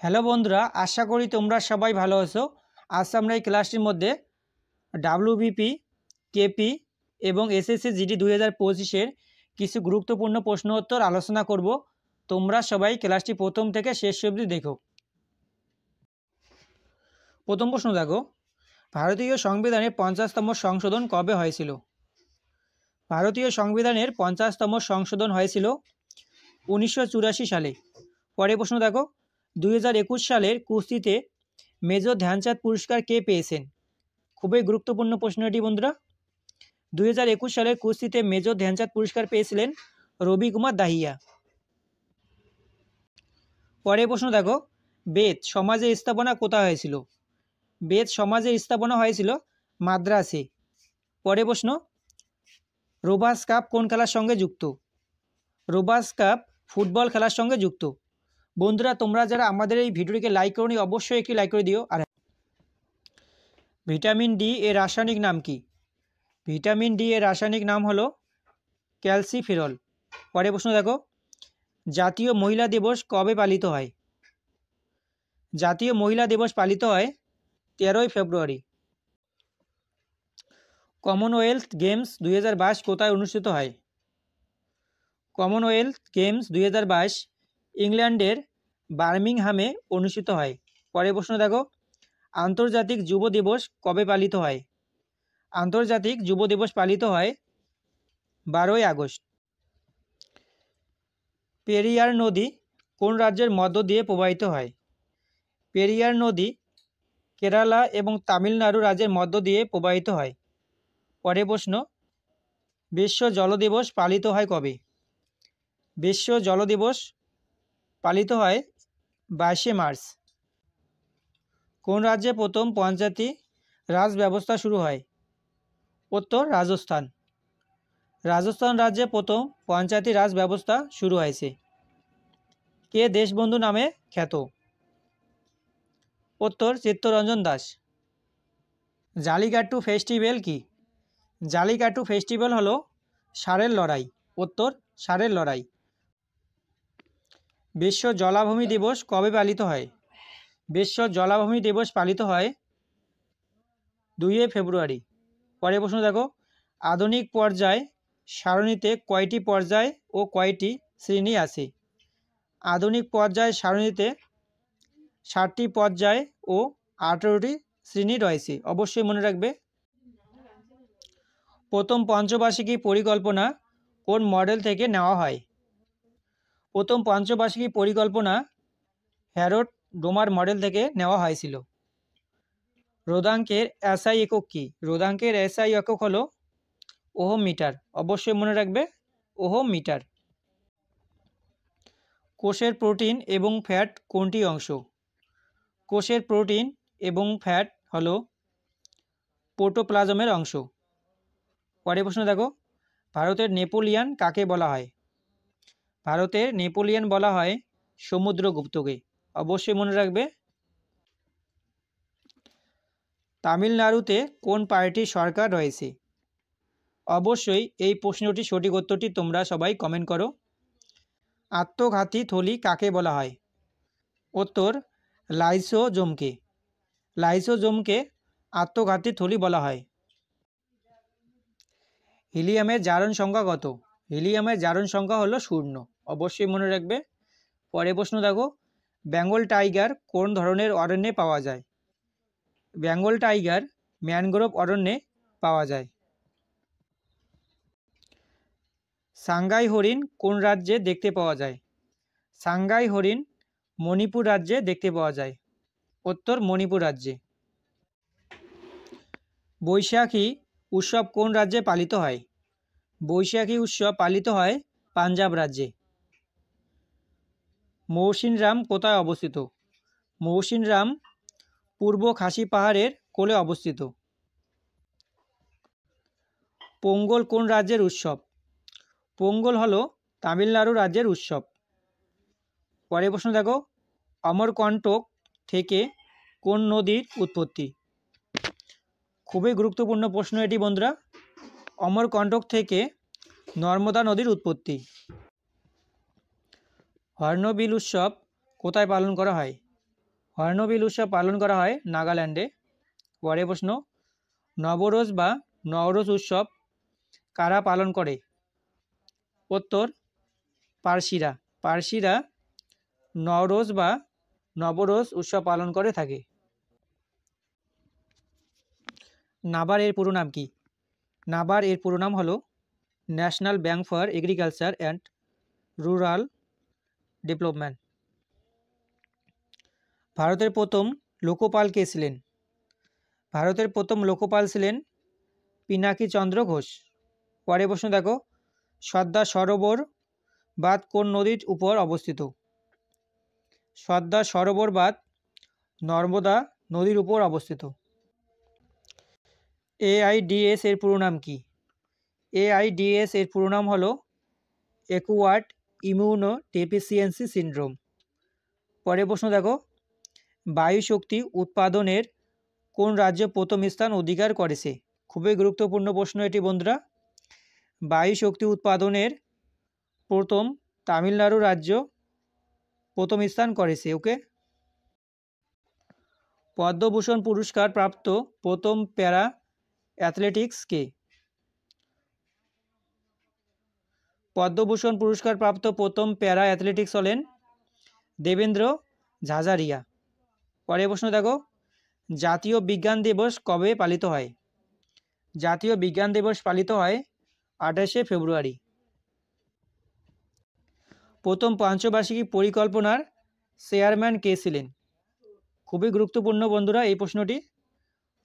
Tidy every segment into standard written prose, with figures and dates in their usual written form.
Hello বন্ধুরা, আশা করি তোমরা সবাই ভালো আছো। আজ আমরা এই ক্লাসটির মধ্যে ডাব্লিউবিপি, কেপি এবং এসএসসি জিডি 2025-এর কিছু গুরুত্বপূর্ণ প্রশ্ন উত্তর আলোচনা করব। তোমরা সবাই ক্লাসটি প্রথম থেকে শেষ অবধি দেখো। প্রথম প্রশ্ন দেখো, ভারতীয় সংবিধানের 50তম সংশোধন কবে হয়েছিল? ভারতীয় সংবিধানের 50তম সংশোধন হয়েছিল 1984 সালে। পরের প্রশ্ন দেখো, 2021 সালের কুস্তিতে মেজর ধ্যানচাঁদ পুরস্কার কে পেয়েছেন? খুবই গুরুত্বপূর্ণ প্রশ্ন এটি বন্ধুরা। 2021 সালের কুস্তিতে মেজর ধ্যানচাঁদ পুরস্কার পেয়েছিলেন রবি কুমার দাহিয়া। পরের প্রশ্ন দেখো, বেদ সমাজের স্থাপনা কোথায় হয়েছিল? বেদ সমাজের স্থাপনা হয়েছিল মাদ্রাসে। পরের প্রশ্ন, রোভাস কাপ কোন খেলার সঙ্গে যুক্ত? রোভাস কাপ ফুটবল খেলার সঙ্গে যুক্ত। বন্ধুরা, তোমরা যারা আমাদের এই ভিডিওটিকে লাইক করোনি অবশ্যই একটি লাইক করে দিও। আর ভিটামিন ডি এর রাসায়নিক নাম কি? ভিটামিন ডি এর রাসায়নিক নাম হলো ক্যালসিফেরল। পরের প্রশ্ন দেখো, জাতীয় মহিলা দিবস কবে পালিত হয়? জাতীয় মহিলা দিবস পালিত হয় 13ই ফেব্রুয়ারি। কমনওয়েলথ গেমস 2022 কোথায় অনুষ্ঠিত হয়? কমনওয়েলথ গেমস 2022 ইংল্যান্ডের বার্মিংহামে অনুষ্ঠিত হয়। পরের প্রশ্ন দেখো, আন্তর্জাতিক যুব দিবস কবে পালিত হয়? আন্তর্জাতিক যুব দিবস পালিত হয় 12ই আগস্ট। পেরিয়ার নদী কোন রাজ্যের মধ্য দিয়ে প্রবাহিত হয়? পেরিয়ার নদী কেরালা এবং তামিলনাড়ু রাজ্যের মধ্য দিয়ে প্রবাহিত হয়। পরের প্রশ্ন, বিশ্ব জল দিবস পালিত হয় কবে? বিশ্ব জল দিবস পালিত হয় 22শে মার্চ। কোন রাজ্যে প্রথম পঞ্চায়েতি রাজ ব্যবস্থা শুরু হয়? উত্তর রাজস্থান। রাজস্থান রাজ্যে প্রথম পঞ্চায়েতি রাজ ব্যবস্থা শুরু হয়েছে। কে দেশবন্ধু নামে খ্যাত? উত্তর চিত্তরঞ্জন দাস। জালিকাট্টু ফেস্টিভ্যাল কি? জালিকাট্টু ফেস্টিভ্যাল হলো ষাঁড়ের লড়াই। উত্তর ষাঁড়ের লড়াই। বিশ্ব জলাভূমি দিবস কবে পালিত হয়? বিশ্ব জলাভূমি দিবস পালিত হয় 2 ফেব্রুয়ারি। পরের প্রশ্ন দেখো, আধুনিক পর্যায় সারণীতে কয়টি পর্যায় ও কয়টি শ্রেণী আছে? আধুনিক পর্যায় সারণীতে 7টি পর্যায় ও 18টি শ্রেণী রয়েছে। অবশ্যই মনে রাখবে। প্রথম পঞ্চবার্ষিকী পরিকল্পনা কোন মডেল থেকে নেওয়া হয়? প্রথম পঞ্চবার্ষিকী পরিকল্পনা হ্যারোড ডোমার মডেল থেকে নেওয়া হয়েছিল। রোধাঙ্কের এসআই একক কি? রোধাঙ্কের এসআই একক হলো ওহম মিটার। অবশ্যই মনে রাখবে, ওহম মিটার। কোষের প্রোটিন এবং ফ্যাট কোনটি অংশ? কোষের প্রোটিন এবং ফ্যাট হলো প্রোটোপ্লাজমের অংশ। পরের প্রশ্ন দেখো, ভারতের নেপোলিয়ান কাকে বলা হয়? ভারতের নেপোলিয়ান বলা হয় সমুদ্রগুপ্তকে। অবশ্যই মনে রাখবে। তামিলনাড়ুতে কোন পার্টির সরকার রয়েছে? অবশ্যই এই প্রশ্নটি সঠিক উত্তরটি তোমরা সবাই কমেন্ট করো। আত্মঘাতী থলি কাকে বলা হয়? উত্তর লাইসোজোমকে। লাইসোজোমকে আত্মঘাতী থলি বলা হয়। হিলিয়ামের জারণ সংখ্যা কত? হিলিয়ামের জারণ সংখ্যা হলো 0। অবশ্যই মনে রাখবে। পরের প্রশ্ন দেখো, বেঙ্গল টাইগার কোন ধরনের অরণ্যে পাওয়া যায়? বেঙ্গল টাইগার ম্যানগ্রোভ অরণ্যে পাওয়া যায়। সাংগাই হরিণ কোন রাজ্যে দেখতে পাওয়া যায়? সাংগাই হরিণ মণিপুর রাজ্যে দেখতে পাওয়া যায়। উত্তর মণিপুর রাজ্যে। বৈশাখী উৎসব কোন রাজ্যে পালিত হয়? বৈশাখী উৎসব পালিত হয় পাঞ্জাব রাজ্যে। মৌসিনরাম কোথায় অবস্থিত? মৌসিনরাম পূর্ব খাসি পাহাড়ের কোলে অবস্থিত। পোঙ্গল কোন রাজ্যের উৎসব? পোঙ্গল হলো তামিলনাড়ু রাজ্যের উৎসব। পরের প্রশ্ন দেখো, অমরকণ্টক থেকে কোন নদীর উৎপত্তি? খুবই গুরুত্বপূর্ণ প্রশ্ন এটি বন্ধুরা। অমরকণ্টক থেকে নর্মদা নদীর উৎপত্তি। হর্নবিল উৎসব কোথায় পালন করা হয়? হর্নবিল উৎসব পালন করা হয় নাগাল্যান্ডে। পরের প্রশ্ন, নবরোজ বা নওরোজ উৎসব কারা পালন করে? উত্তর, পার্সিরা। পার্সিরা নওরোজ বা নবরোজ উৎসব পালন করে থাকে। নাবার এর পুরো নাম কি? নাবার এর পুরো নাম হলো national bank for agriculture and rural development. ভারতের প্রথম লোকপাল কে ছিলেন? ভারতের প্রথম লোকপাল ছিলেন পিনাকি চন্দ্র ঘোষ। পরের প্রশ্ন দেখো, সর্দার সরোবর বাঁধ কোন নদীর উপর অবস্থিত? সর্দার সরোবর বাঁধ নর্মদা নদীর উপর অবস্থিত। AIDS এর পুরো নাম কি? AIDS এর পুরো নাম হলো অ্যাকুয়ার্ড ইমিউনো ডেফিসিয়েন্সি সিনড্রোম। পরের প্রশ্ন দেখো, বায়ু শক্তি উৎপাদনের কোন রাজ্য প্রথম স্থান অধিকার করেছে? খুবই গুরুত্বপূর্ণ প্রশ্ন এটি বন্ধুরা। বায়ু শক্তি উৎপাদনের প্রথম তামিলনাড়ু রাজ্য প্রথম স্থান করেছে। ওকে। পদ্মভূষণ পুরস্কার প্রাপ্ত প্রথম প্যারা অ্যাথলেটিক্স কে? পদ্মভূষণ পুরস্কার প্রাপ্ত প্রথম প্যারা অ্যাথলেটিক্স হলেন দেবেন্দ্র ঝাঝারিয়া। পরের প্রশ্ন দেখো, জাতীয় বিজ্ঞান দিবস কবে পালিত হয়? জাতীয় বিজ্ঞান দিবস পালিত হয় 28শে ফেব্রুয়ারি। প্রথম পঞ্চবার্ষিকী পরিকল্পনার চেয়ারম্যান কে ছিলেন? খুবই গুরুত্বপূর্ণ বন্ধুরা এই প্রশ্নটি।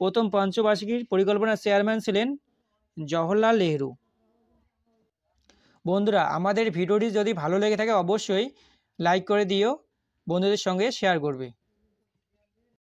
প্রথম পঞ্চবার্ষিকীর পরিকল্পনার চেয়ারম্যান ছিলেন জওহরলাল নেহরু। বন্ধুরা, আমাদের ভিডিওটি যদি ভালো লেগে থাকে অবশ্যই লাইক করে দিও, বন্ধুদের সঙ্গে শেয়ার করবে।